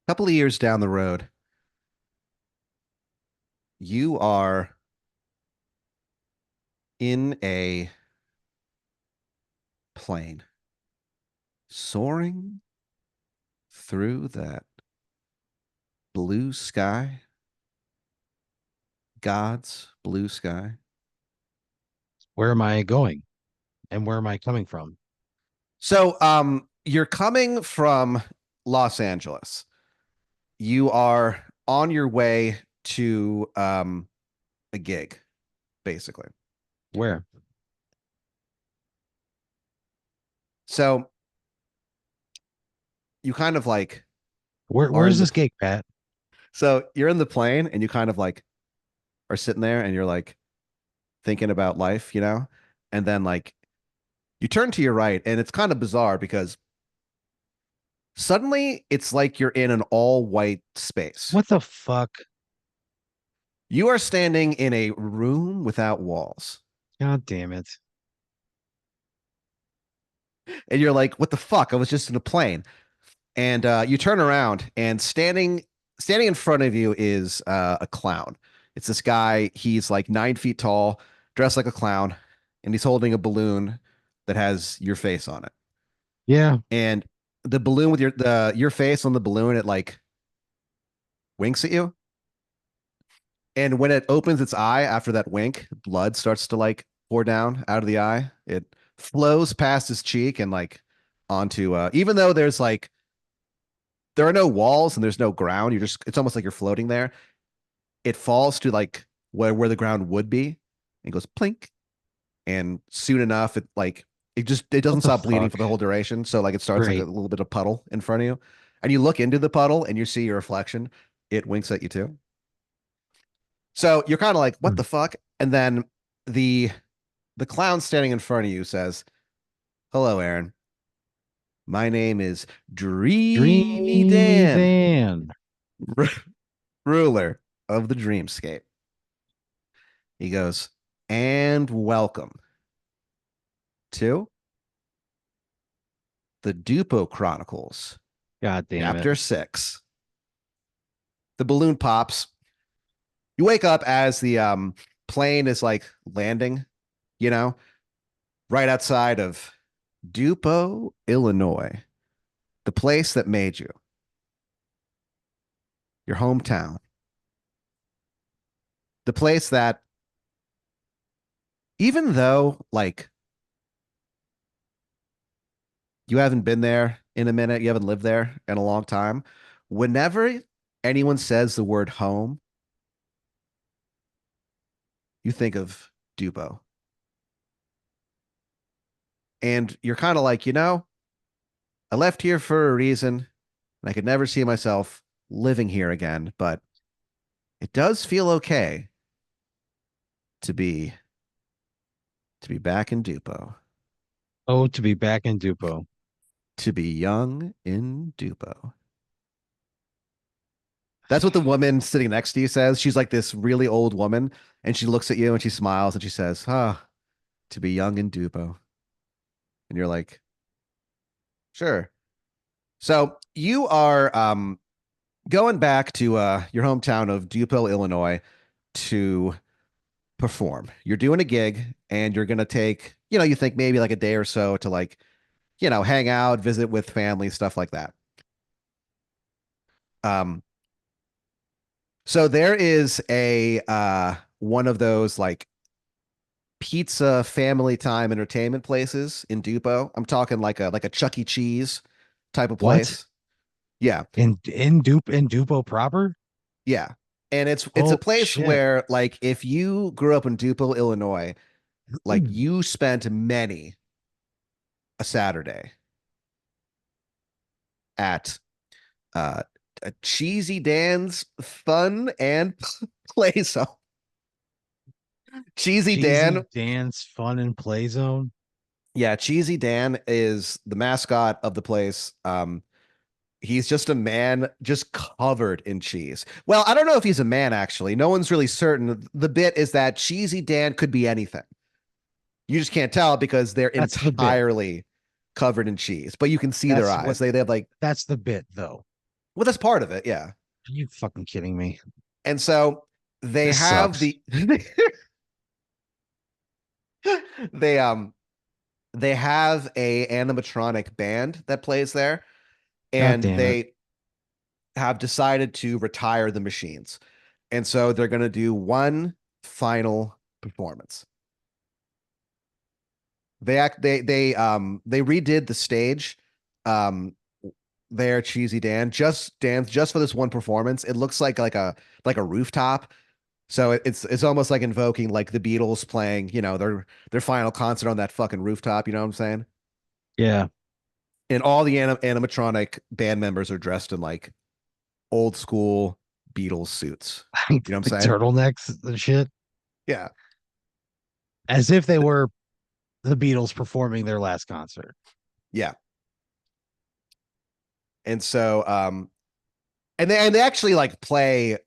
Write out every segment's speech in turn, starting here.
couple of years down the road, you are in a plane soaring through that blue sky, God's blue sky. Where am I going? And where am I coming from? So, you're coming from Los Angeles. You are on your way to a gig, basically. Where? So you kind of like Where are where's in the this gig, Pat? so you're in the plane and you kind of like are sitting there and you're like thinking about life, and then like you turn to your right and it's kind of bizarre because suddenly it's like you're in an all white space. What the fuck? You are standing in a room without walls. God damn it. And you're like, what the fuck? I was just in a plane. And you turn around and standing in front of you is a clown. It's this guy. He's like 9 feet tall, dressed like a clown, and he's holding a balloon that has your face on it. Yeah. And the balloon with your face on the balloon, it like winks at you. And when it opens its eye after that wink, blood starts to like pour down out of the eye. It flows past his cheek and like onto even though there are no walls and there's no ground, it's almost like you're floating there. It falls to like where the ground would be and goes plink. And soon enough, it What doesn't the stop bleeding fuck? for the whole duration. So like it starts like a Great. little bit of puddle in front of you. And you look into the puddle and you see your reflection. It winks at you too. So you're kind of like, what Hmm. the fuck? And then the the clown standing in front of you says, hello, Aaron. My name is Dreamy Dreamy Dan, Dan. ruler of the dreamscape. He goes, and welcome to the Dupo Chronicles, God damn it. Chapter 6. The balloon pops. You wake up as the plane is like landing, you know, right outside of Dupo, Illinois, the place that made you, your hometown, the place that, even though like you haven't been there in a minute, you haven't lived there in a long time, whenever anyone says the word home, you think of Dupo. And you're kind of like, I left here for a reason, and I could never see myself living here again, but it does feel okay to be back in Dupo, Oh, to be back in Dupo. to be young in Dupo. That's what the woman sitting next to you says. She's like this really old woman, and she looks at you and she smiles and she says, "Ah, to be young in Dupo." And you're like, "Sure." So you are going back to your hometown of Dupo, Illinois, to perform. You're doing a gig, and you're gonna take, you think maybe like a day or so to like, hang out, visit with family, stuff like that. Um, so there is a one of those like pizza family time entertainment places in Dupo. I'm talking like a Chuck E. Cheese type of What? place. Yeah. In Dupo proper? Yeah. And it's a Oh place shit. where like if you grew up in Dupo, Illinois, like you spent many a Saturday at uh a Cheesy Dan's Fun and Play Zone. Cheesy Cheesy Dan, Dance Fun and Play Zone. yeah, Cheesy Dan is the mascot of the place. He's just a man just covered in cheese. Well, I don't know if he's a man, actually. No one's really certain. The bit is that Cheesy Dan could be anything. You just can't tell because they're That's the bit. entirely covered in cheese, but you can see their That's what eyes. They have like, that's the bit though. Well, that's part of it, yeah. Are you fucking kidding me? And so they This have sucks. the they they have a animatronic band that plays there, God and damn it. they have decided to retire the machines. And so they're going to do one final performance. They redid the stage um there, Cheesy Dan, just for this one performance. It looks like a rooftop. So it's almost like invoking like the Beatles playing, their final concert on that fucking rooftop, you know what I'm saying? Yeah. And all the animatronic band members are dressed in like old school Beatles suits. You know what I'm Like saying? turtlenecks and shit. Yeah. As if they were the Beatles performing their last concert. Yeah. And so and they actually like play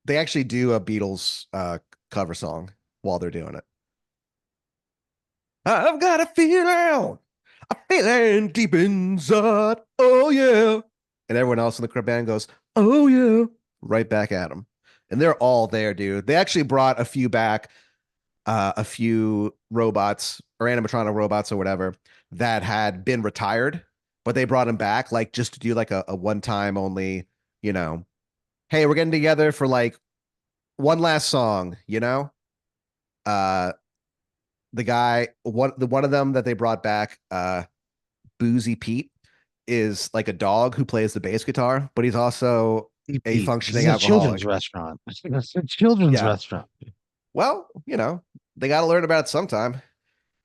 they actually do a Beatles cover song while they're doing it. I've got a feeling deep inside. Oh yeah. And everyone else in the band goes, "Oh yeah." Right back at them. And they're all there, dude. They actually brought a few back, a few robots or animatronic robots or whatever that had been retired, but they brought them back like just to do like a one time only, you know, hey, we're getting together for like one last song, you know? Uh the guy one of them that they brought back, Boozy Pete, is like a dog who plays the bass guitar, but he's also a Pete. This is functioning a children's alcoholic. restaurant. It's a children's Yeah. restaurant. Well, they got to learn about it sometime.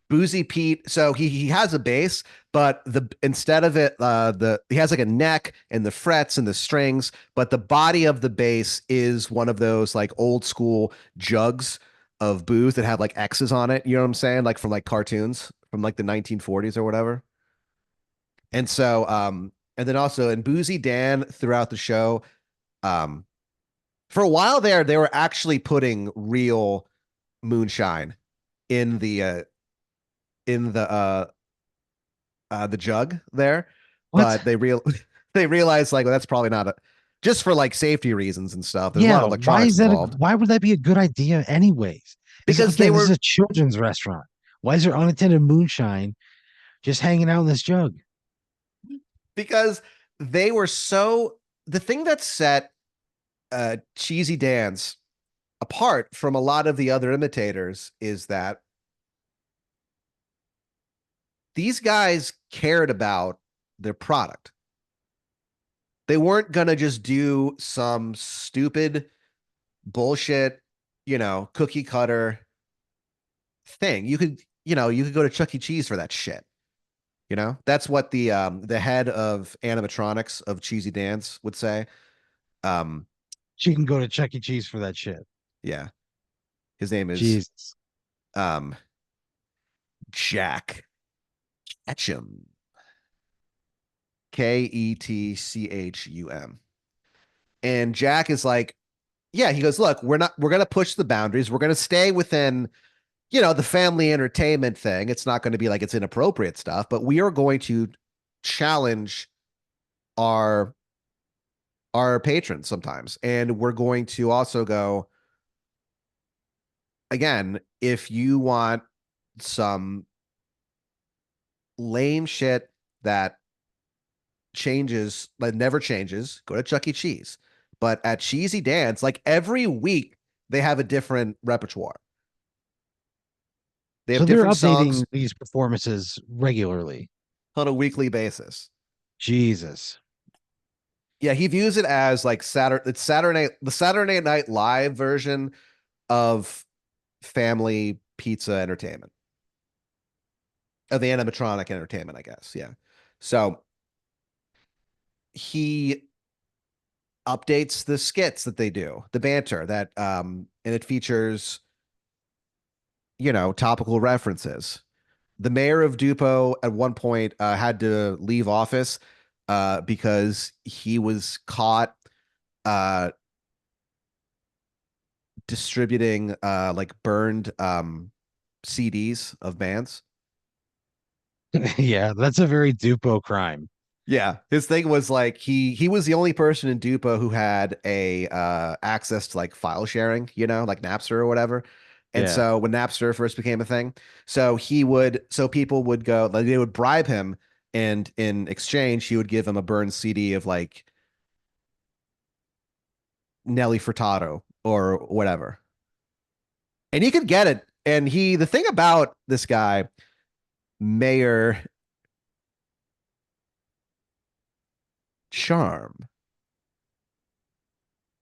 Boozy Pete. So he has a bass, but the instead of it, the he has like a neck and the frets and the strings, but the body of the bass is one of those like old school jugs of booze that have like X's on it. You know what I'm saying? Like from like cartoons from like the 1940s or whatever. And so, and then also in Boozy Dan throughout the show, um, for a while there, they were actually putting real moonshine in the jug there, What? but they realized like, well, that's probably not a just for like safety reasons and stuff. There's a lot Yeah. of electronics involved Why would that be a good idea anyways? because they Again, this is were a children's restaurant. Why is there unattended moonshine just hanging out in this jug? because they were so the thing that set Cheesy Dance apart from a lot of the other imitators is that these guys cared about their product. They weren't going to just do some stupid bullshit, cookie cutter thing. You could go to Chuck E. Cheese for that shit. That's what the head of animatronics of Cheesy Dance would say. Um, She can go to Chuck E. Cheese for that shit. yeah, his name is Jesus. um Jack Ketchum, Ketchum, and Jack is like, yeah, he goes, look, we're gonna push the boundaries. We're gonna stay within, the family entertainment thing. It's not going to be like it's inappropriate stuff, but we are going to challenge our our patrons sometimes. And we're going to also go, again, if you want some lame shit that never changes, go to Chuck E. Cheese. But at Cheesy Dance, like every week, they have a different repertoire. They have So they're different updating songs these performances regularly. on a weekly basis. Jesus. Yeah, he views it as like the Saturday Night Live version of family pizza entertainment, of the animatronic entertainment, I guess. Yeah. So he updates the skits that they do, the banter and it features, topical references. The mayor of Dupo at one point had to leave office because he was caught uh distributing like burned CDs of bands. Yeah, that's a very Dupo crime. Yeah, his thing was like he was the only person in Dupa who had a access to like file sharing, like Napster or whatever. And Yeah. so when Napster first became a thing, so people would go, like they would bribe him, and in exchange he would give him a burned CD of like Nelly Furtado or whatever. And he could get it. And the thing about this guy, Mayor Charm,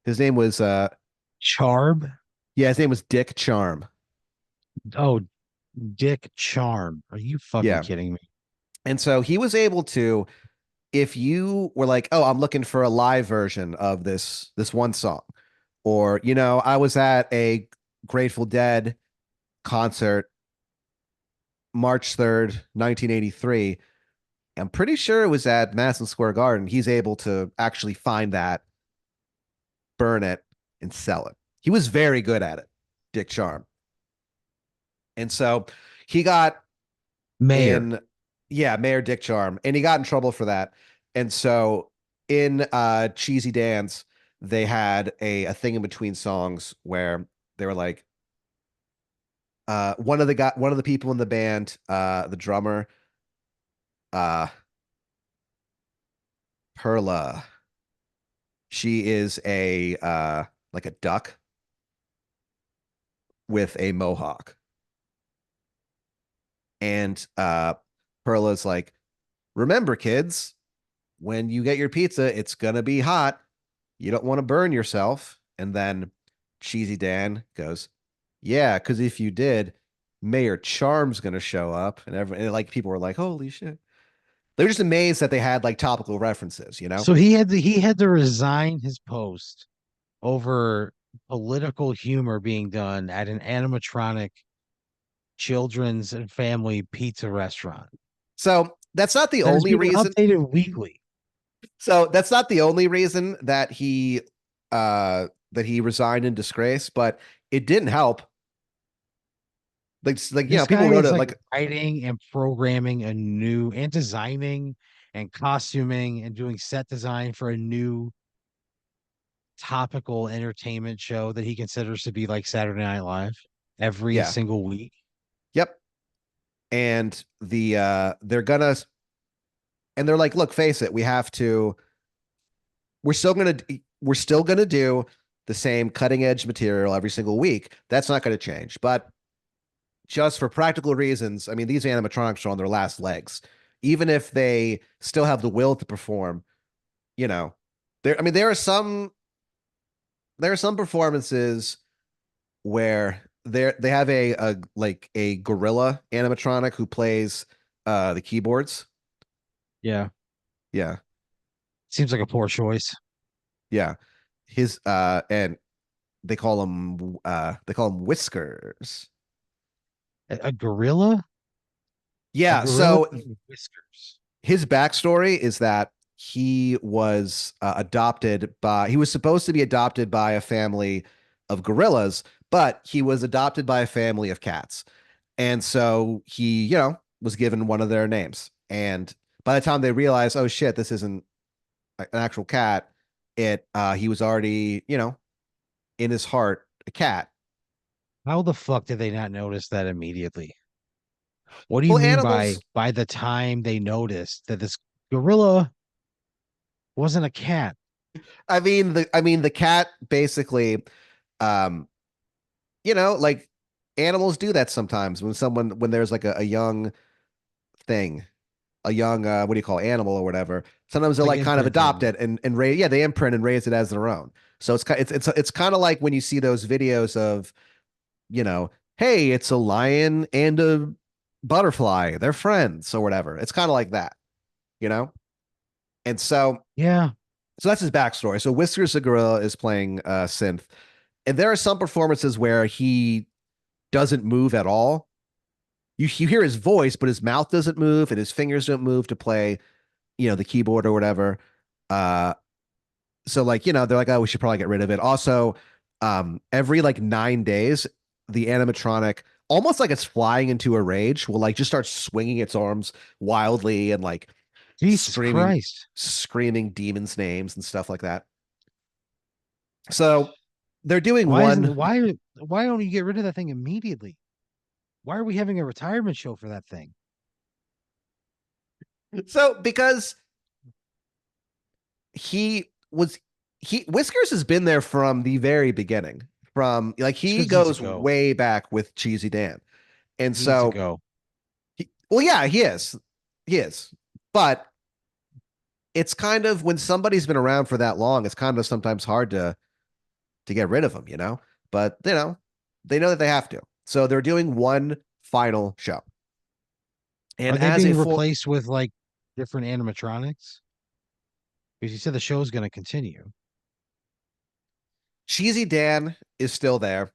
his name was Charm? yeah, his name was Dick Charm. Oh, Dick Charm. Are you fucking Yeah. kidding me? And so he was able to, if you were like, oh, I'm looking for a live version of this one song, or I was at a Grateful Dead concert March 3rd, 1983. I'm pretty sure it was at Madison Square Garden. He's able to actually find that, burn it, and sell it. He was very good at it, Dick Charm. And so he got Mayor. in, yeah, Mayor Dick Charm, and he got in trouble for that. And so in Cheesy Dance, they had a thing in between songs where they were like, one of the people in the band, the drummer, uh, Perla, she is a like a duck with a mohawk. And Perla's like, remember, kids, when you get your pizza, it's gonna be hot. You don't want to burn yourself. And then Cheesy Dan goes, yeah, because if you did, Mayor Charm's gonna show up, and like people were like, holy shit. They were just amazed that they had like topical references. So he had to resign his post over political humor being done at an animatronic children's and family pizza restaurant. So that's not the That is only being reason. updated weekly. So that's not the only reason that he resigned in disgrace, but it didn't help. Like This people guy wrote is it like like, writing and programming a new and designing and costuming and doing set design for a new topical entertainment show that he considers to be like Saturday Night Live every yeah, single week. yep. And they're like, look, face it, we're still gonna do the same cutting edge material every single week. That's not gonna change. But just for practical reasons, I mean, these animatronics are on their last legs. Even if they still have the will to perform, you know, I mean, there are some performances where they have a like a gorilla animatronic who plays the keyboards. Yeah. Yeah. Seems like a poor choice. Yeah. His and they call him Whiskers. A gorilla? A Yeah, gorilla so named Whiskers. his backstory is that he was supposed to be adopted by a family of gorillas, but he was adopted by a family of cats. And so he, was given one of their names. And by the time they realized, oh shit, this isn't an actual cat, he was already, in his heart, a cat. How the fuck did they not notice that immediately? What do you Well, mean animals, by the time they noticed that this gorilla wasn't a cat? I mean the cat basically, um, like animals do that sometimes when there's like a young thing, a young what do you call animal or whatever. Sometimes they'll Like like kind of adopt imprinting. it and raise, yeah, they imprint and raise it as their own. So it's kind of like when you see those videos of, hey, it's a lion and a butterfly, they're friends or whatever. It's kind of like that, you know? And Yeah. so that's his backstory. So Whiskers the gorilla is playing synth, and there are some performances where he doesn't move at all. You hear his voice, but his mouth doesn't move and his fingers don't move to play, the keyboard or whatever. Uh, so like, they're like, oh, we should probably get rid of it. Also, every like 9 days, the animatronic, almost like it's flying into a rage, will like just start swinging its arms wildly and like Jesus screaming Christ. screaming demons names and stuff like that. So they're doing Why isn't one. why don't you get rid of that thing immediately? Why are we having a retirement show for that thing? So because he was he Whiskers has been there from the very beginning. From like he Whiskers needs to goes go. way back with Cheesy Dan. And He needs to so go. well, yeah, he is. He is. But it's kind of when somebody's been around for that long, it's kind of sometimes hard to get rid of them, you know? But they know that they have to. So they're doing one final show. And Are they as a being full replaced with like different animatronics? Because you said the show's going to continue. Cheesy Dan is still there.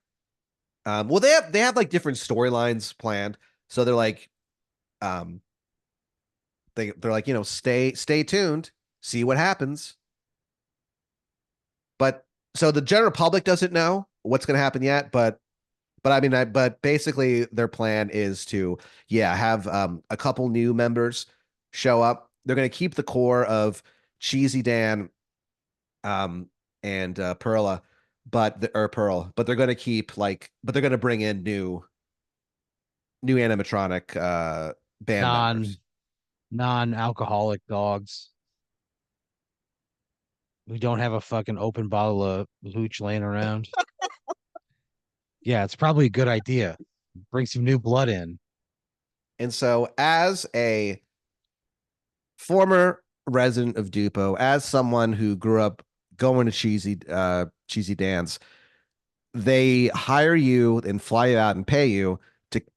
Well, they have like different storylines planned. So they're like, um, they're like, stay tuned, see what happens. But so the general public doesn't know what's going to happen yet. But I mean, but basically their plan is to, yeah, have a couple new members show up. They're going to keep the core of Cheesy Dan, um, and Perla, or Pearl, but they're going to but they're going to bring in new animatronic band Non members. non-alcoholic dogs. We don't have a fucking open bottle of hooch laying around. Yeah, it's probably a good idea. Bring some new blood in. And so, as a former resident of Dupo, as someone who grew up going to Cheesy Dance, they hire you and fly you out and pay you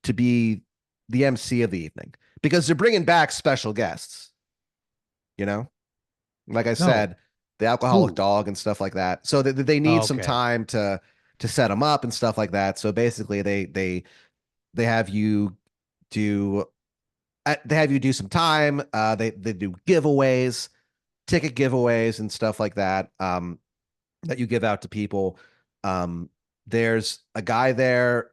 to be the MC of the evening because they're bringing back special guests. You know, like I No. said, the alcoholic Who? dog and stuff like that. So they need some Okay. time to set them up and stuff like that. So basically, they have you do they have you do some time. They do giveaways, ticket giveaways, and stuff like that. That you give out to people. Um, there's a guy there.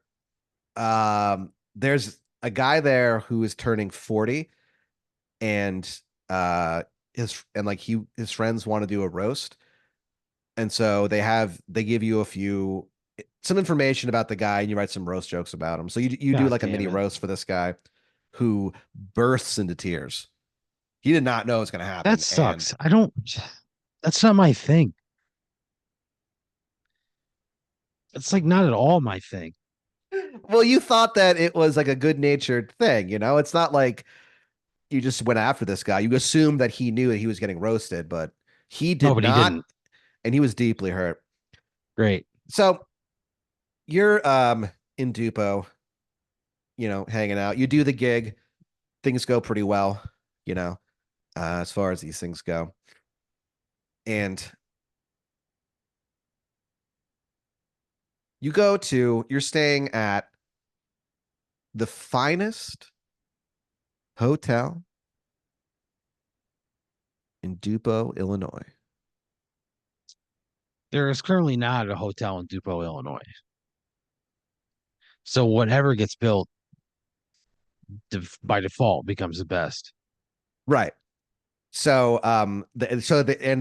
There's a guy there who is turning 40, and his friends want to do a roast, and so they give you some information about the guy, and you write some roast jokes about him. So you do God like a damn mini it. roast for this guy who bursts into tears. He did not know it was going to That happen, and sucks. I don't That's not my thing. It's like not at all my thing. well, you thought that it was like a good natured thing, you know? It's not like you just went after this guy. You assumed that he knew that he was getting roasted, but he No, did but he not, didn't. and he was deeply hurt. Great. So you're in Dupo, hanging out. You do the gig, things go pretty well, you know, as far as these things go. And you're staying at the finest hotel in Dupo, Illinois. There is currently not a hotel in Dupont, Illinois. So whatever gets built by default becomes the best. Right. So, and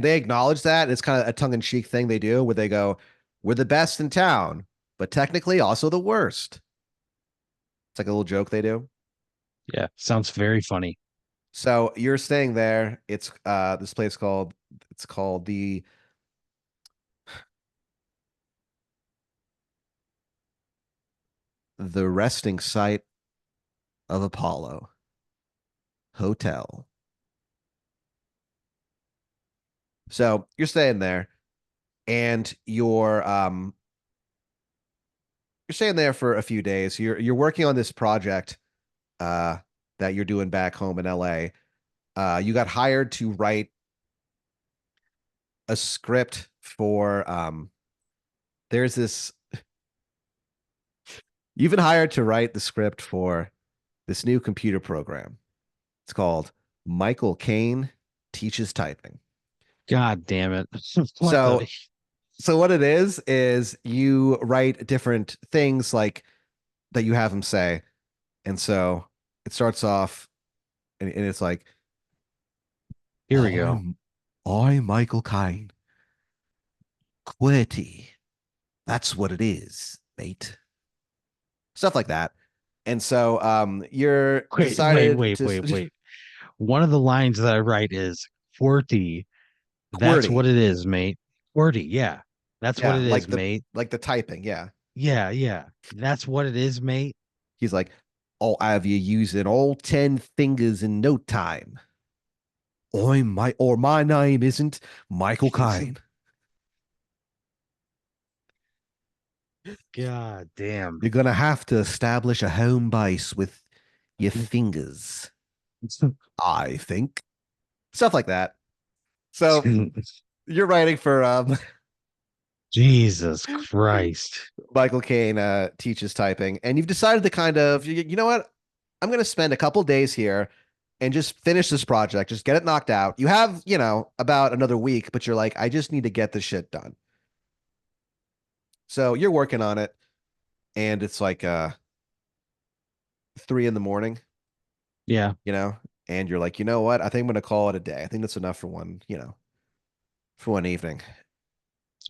they acknowledge that it's kind of a tongue-in-cheek thing they do, where they go, "We're the best in town, but technically also the worst." It's like a little joke they do. Yeah, sounds very funny. So you're staying there. It's this place called the resting site of Apollo Hotel. So you're staying there, and you're staying there for a few days. You're working on this project uh that you're doing back home in LA. You got hired to write a script for there's this you've been hired to write the script for this new computer program. It's called Michael Caine Teaches Typing. God damn it. What the So what it is you write different things like that you have him say. And so it starts off and it's like Here we go. I'm Michael Caine. QWERTY. That's what it is, mate. Stuff like that. And so you're decided to Wait. One of the lines that I write is QWERTY. That's what QWERTY. it is, mate. QWERTY, yeah. That's what Yeah, it is, mate. like the typing. Yeah. Yeah, yeah. That's what it is, mate. He's like, I'll have you using all 10 fingers in no time. My name isn't Michael Caine. God damn. You're gonna have to establish a home base with your fingers, I think. Stuff like that. So you're writing for Jesus Christ. Michael Caine teaches typing, and you've decided to kind of, you know what? I'm going to spend a couple days here and just finish this project, just get it knocked out. You have, about another week, but you're like, I just need to get this shit done. So you're working on it, and it's like 3 in the morning, Yeah. you know, and you're like, you know what? I think I'm going to call it a day. I think that's enough for one evening.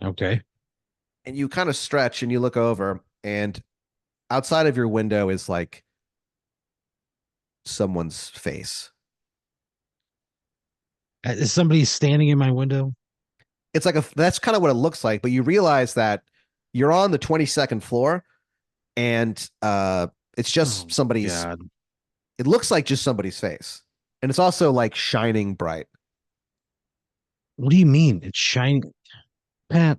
Okay. And you kind of stretch and you look over, and outside of your window is like someone's face. Is somebody standing in my window? It's like that's kind of what it looks like, but you realize that you're on the 22nd floor, and it's just Oh somebody's, God. it looks like just somebody's face. And it's also like shining bright. What do you mean? It's shining. Pat,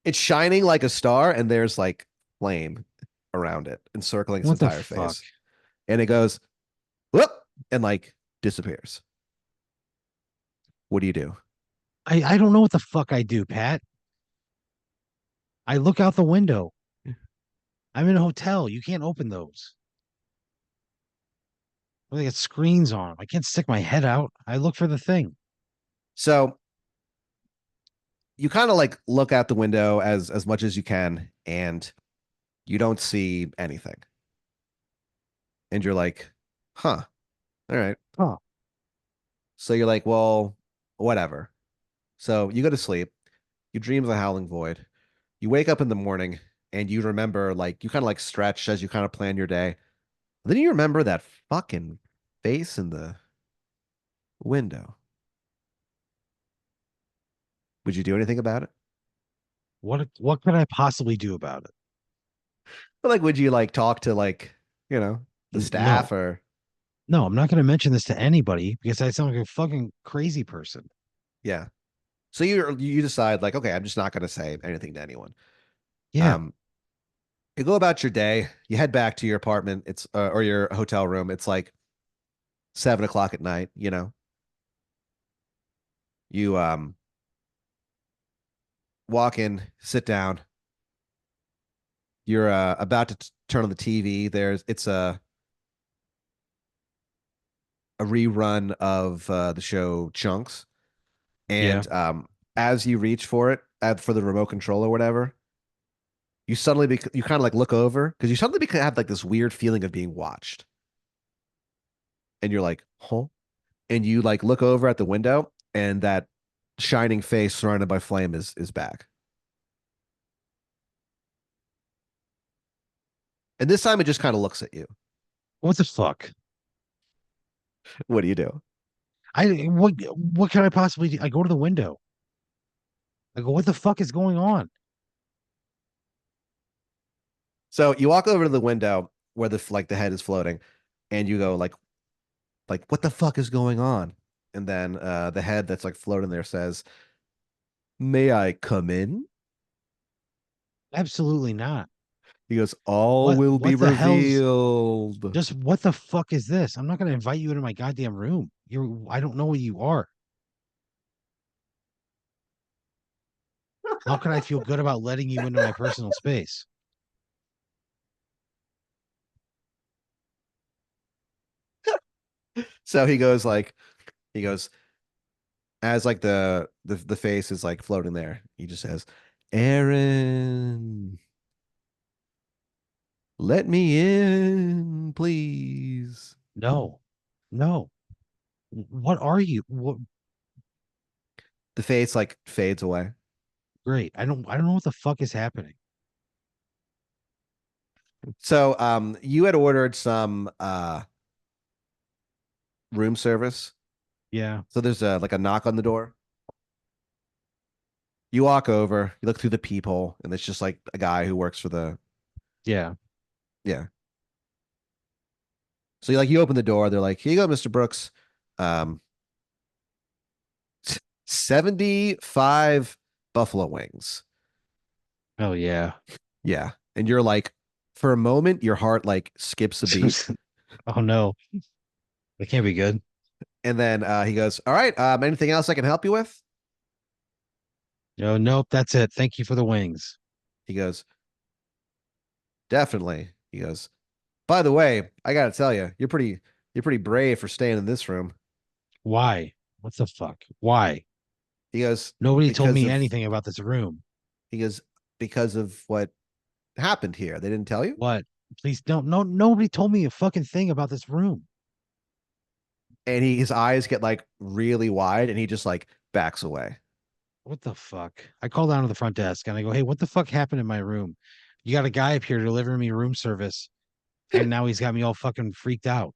It's shining like a star, and there's like flame around it, encircling its what the entire fuck? face. And it goes, whoop, and like disappears. What do you do? I don't know what the fuck I do, Pat. I look out the window. I'm in a hotel. You can't open those. Well, they got screens on 'em. I can't stick my head out. I look for the thing. So you kind of like look out the window as much as you can, and you don't see anything. And you're like, huh, all right. Oh, So you're like, well, whatever. So you go to sleep. You dream of the howling void. You wake up in the morning, and you remember, like, you kind of like stretch as you kind of plan your day. Then you remember that fucking face in the window. Would you do anything about it? what could I possibly do about it? But like, would you like talk to like, you know, the staff No, or no, I'm not going to mention this to anybody because I sound like a fucking crazy person. yeah. So you decide like, okay, I'm just not gonna say anything to anyone. Yeah, Um, you go about your day. You head back to your apartment. It's or your hotel room. It's like 7 o'clock at night. You walk in, sit down. You're about to turn on the TV. It's a rerun of the show Chunks, yeah. and as you reach for it for the remote control or whatever, you kind of like look over because you suddenly have like this weird feeling of being watched, and you're like, huh? And you like look over at the window, and that shining face surrounded by flame is back. And this time it just kind of looks at you. What the fuck? What do you do? What can I possibly do? I go to the window. I go, what the fuck is going on? So you walk over to the window where the head is floating, and you go like what the fuck is going on? And then the head that's like floating there says, "May I come in?" Absolutely not. He goes, "All What will be what the hell's revealed." just what the fuck is this? I'm not gonna invite you into my goddamn room. I don't know what you are. How can I feel good about letting you into my personal space? So he goes as like the face is like floating there. He just says, "Aaron, let me in, please." No, no. What are you? What? The face like fades away. Great. I don't know what the fuck is happening. So you had ordered some room service. Yeah. So there's a like a knock on the door. You walk over, you look through the peephole, and it's just like a guy who works for the Yeah. yeah. So you open the door, they're like, here you go, Mr. Brooks. Um 75 buffalo wings. Oh yeah. Yeah. And you're like, for a moment, your heart like skips a beat. Oh no. That can't be good. And then he goes, all right, anything else I can help you with? No, nope, that's it. Thank you for the wings. He goes, definitely. He goes, by the way, I gotta tell you, you're pretty brave for staying in this room. Why? What the fuck? Why? He goes, Nobody told because me of anything about this room. he goes, because of what happened here. They didn't tell you? What? Please don't. No, nobody told me a fucking thing about this room. And his eyes get like really wide and he just like backs away. What the fuck? I call down to the front desk and I go, hey, what the fuck happened in my room? You got a guy up here delivering me room service, and now he's got me all fucking freaked out.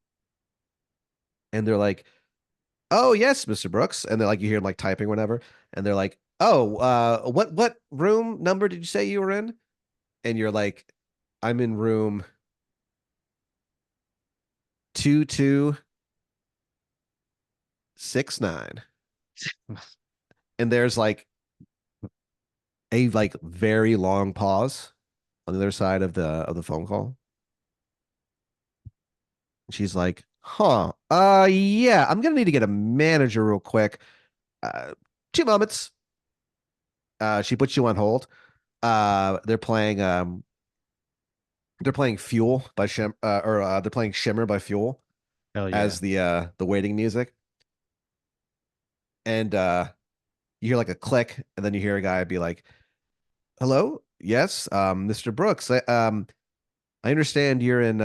And they're like, oh yes, Mr. Brooks. And they're like, you hear him like typing whatever. And they're like, oh, what room number did you say you were in? And you're like, I'm in room 2269. And there's like a like very long pause on the other side of the phone call. She's like, huh, yeah, I'm gonna need to get a manager real quick. Uh 2 moments. She puts you on hold. They're playing Fuel by they're playing Shimmer by Fuel Hell yeah. as the waiting music. And you hear like a click, and then you hear a guy be like, hello? Yes, Mr. Brooks. I understand you're in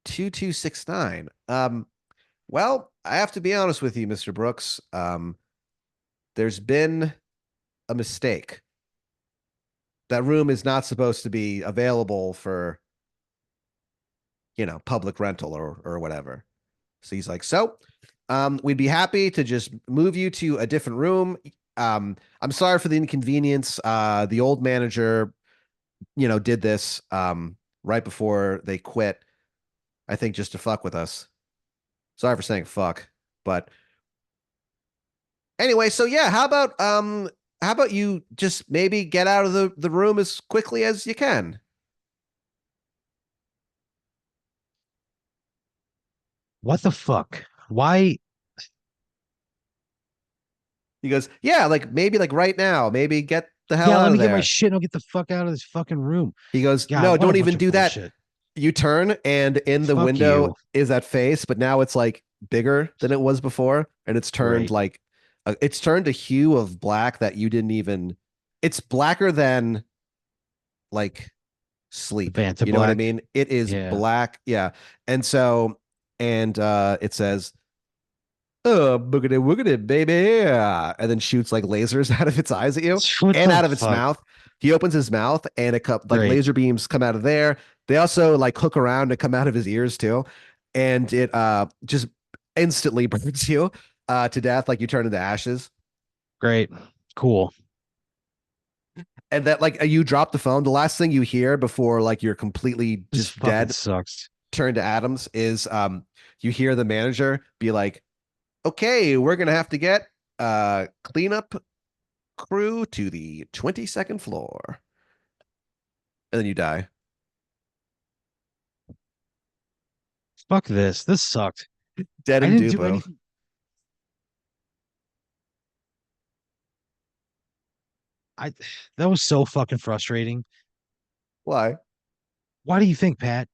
2269. Well, I have to be honest with you, Mr. Brooks. There's been a mistake. That room is not supposed to be available for, public rental or whatever. So he's like, we'd be happy to just move you to a different room. I'm sorry for the inconvenience. The old manager, did this right before they quit. I think just to fuck with us. Sorry for saying fuck, but anyway. So yeah, how about you just maybe get out of the room as quickly as you can? What the fuck? Why? He goes, yeah, like maybe like right now, maybe get the hell Yeah, out let of me get my there. shit and I'll get the fuck out of this fucking room. He goes, God, no, what a don't bunch even of do that. bullshit. You turn, and in the Fuck window you. is that face, but now it's like bigger than it was before, and it's turned Great. like it's turned a hue of black that you didn't even. It's blacker than like sleep. Vanta You know what I Black. mean? It is Yeah. black, yeah. And so, and it says, boogity woogity, baby. Yeah. And then shoots like lasers out of its eyes at you What and the out of its fuck? mouth. He opens his mouth and like Great. laser beams come out of there. They also like hook around and come out of his ears too. And it just instantly burns you to death, like you turn into ashes. Great. Cool. And that like you drop the phone. The last thing you hear before like you're completely This just fucking dead, sucks. turned to atoms, is you hear the manager be like, okay, we're gonna have to get cleanup crew to the 22nd floor. And then you die. Fuck this. This sucked. Dead I and didn't do Dupo. anything. I That was so fucking frustrating. Why? Why do you think, Pat?